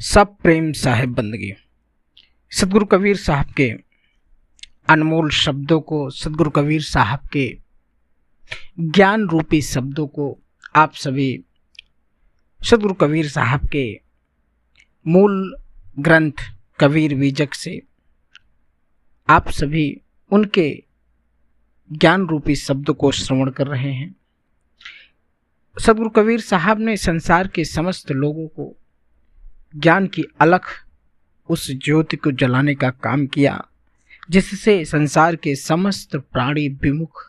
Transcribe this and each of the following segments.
सब प्रेम साहिब बंदगी। सदगुरु कबीर साहब के अनमोल शब्दों को, सदगुरु कबीर साहब के ज्ञान रूपी शब्दों को आप सभी सदगुरु कबीर साहब के मूल ग्रंथ कबीर बीजक से आप सभी उनके ज्ञान रूपी शब्दों को श्रवण कर रहे हैं। सदगुरु कबीर साहब ने संसार के समस्त लोगों को ज्ञान की अलख उस ज्योति को जलाने का काम किया जिससे संसार के समस्त प्राणी विमुख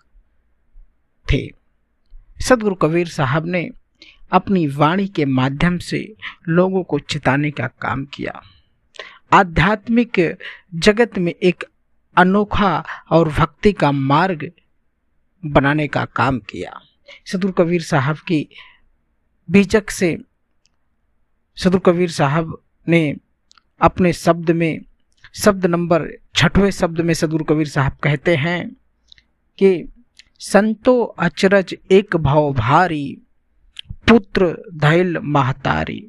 थे। सदगुरु कबीर साहब ने अपनी वाणी के माध्यम से लोगों को चिताने का काम किया, आध्यात्मिक जगत में एक अनोखा और भक्ति का मार्ग बनाने का काम किया। सदगुरु कबीर साहब की बीजक से सदगुरु कबीर साहब ने अपने शब्द में शब्द नंबर 6वें शब्द में सदगुरु कबीर साहब कहते हैं कि संतो अचरज एक भाव भारी, पुत्र धैल महतारी,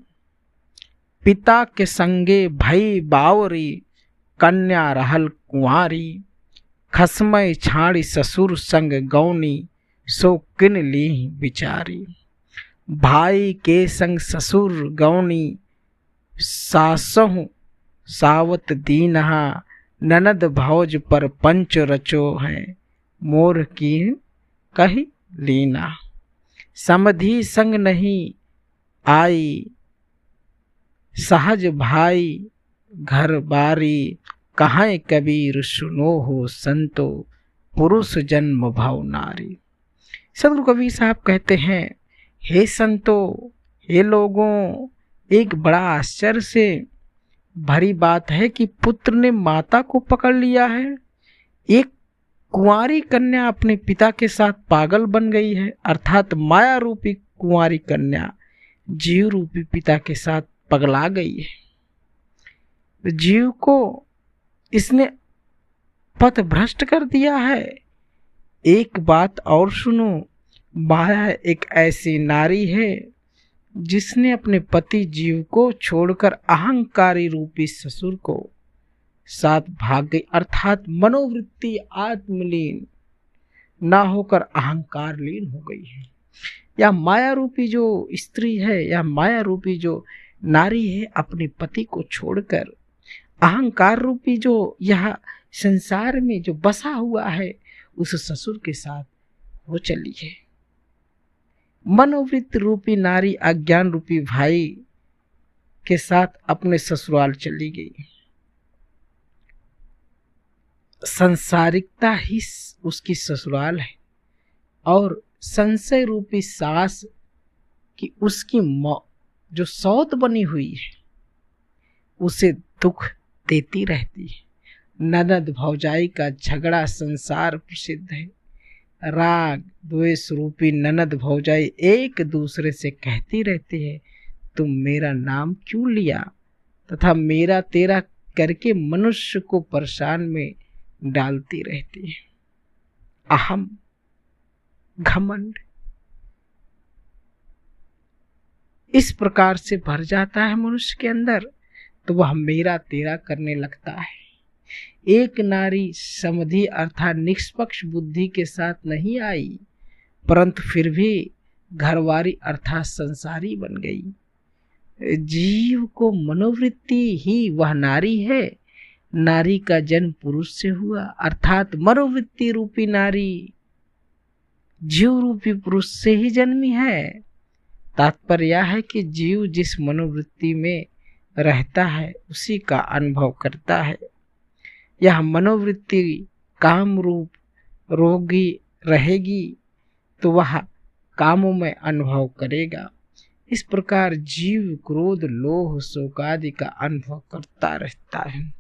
पिता के संगे भई बावरी, कन्या रहल कुंवारी, खसमय छाड़ी ससुर संग गौनी, सो किन ली बिचारी। भाई के संग ससुर गौनी, सासहु सावत दीनहा, ननद भौज पर पंच रचो है, मोर की कही लीना। समधि संग नहीं आई, सहज भाई घर बारी, कहाँ कबीर सुनो हो संतो, पुरुष जन्म भाव नारी। सदगुरु कबीर साहब कहते हैं, हे संतो, हे लोगों, एक बड़ा आश्चर्य से भरी बात है कि पुत्र ने माता को पकड़ लिया है। एक कुंवारी कन्या अपने पिता के साथ पागल बन गई है, अर्थात माया रूपी कुंवारी कन्या जीव रूपी पिता के साथ पगला गई है। जीव को इसने पथ भ्रष्ट कर दिया है। एक बात और सुनो, माया एक ऐसी नारी है जिसने अपने पति जीव को छोड़कर अहंकारी रूपी ससुर को साथ भाग गई, अर्थात मनोवृत्ति आत्मलीन ना होकर अहंकार लीन हो गई है। या माया रूपी जो स्त्री है, या माया रूपी जो नारी है, अपने पति को छोड़कर अहंकार रूपी जो यह संसार में जो बसा हुआ है उस ससुर के साथ वो चली है। मनोवृत्ति रूपी नारी अज्ञान रूपी भाई के साथ अपने ससुराल चली गई। संसारिकता ही उसकी ससुराल है और संशय रूपी सास की उसकी जो सौत बनी हुई है उसे दुख देती रहती है। ननद भौजाई का झगड़ा संसार प्रसिद्ध है। राग द्वेष रूपी ननद भौजाई एक दूसरे से कहती रहती है, तुम मेरा नाम क्यों लिया, तथा मेरा तेरा करके मनुष्य को परेशान में डालती रहती है। अहम घमंड इस प्रकार से भर जाता है मनुष्य के अंदर, तो वह मेरा तेरा करने लगता है। एक नारी समधि अर्थात निष्पक्ष बुद्धि के साथ नहीं आई, परंतु फिर भी घरवारी अर्थात संसारी बन गई। जीव को मनोवृत्ति ही वह नारी है। नारी का जन्म पुरुष से हुआ, अर्थात मनोवृत्ति रूपी नारी जीव रूपी पुरुष से ही जन्मी है। तात्पर्य यह है कि जीव जिस मनोवृत्ति में रहता है उसी का अनुभव करता है। यह मनोवृत्ति काम रूप रोगी रहेगी तो वह कामों में अनुभव करेगा। इस प्रकार जीव क्रोध लोभ शोक आदि का अनुभव करता रहता है।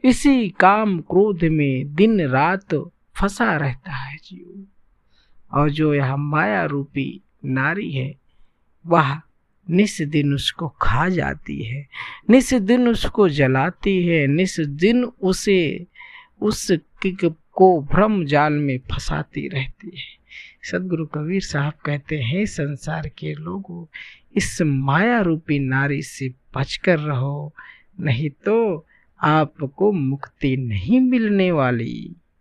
इसी काम क्रोध में दिन रात फंसा रहता है जीव। और जो यह माया रूपी नारी है वह निस दिन उसको खा जाती है, निस दिन उसको जलाती है, निस दिन उसे को भ्रम जाल में फंसाती रहती है। सदगुरु कबीर साहब कहते हैं, संसार के लोगों, इस माया रूपी नारी से बचकर रहो, नहीं तो आपको मुक्ति नहीं मिलने वाली।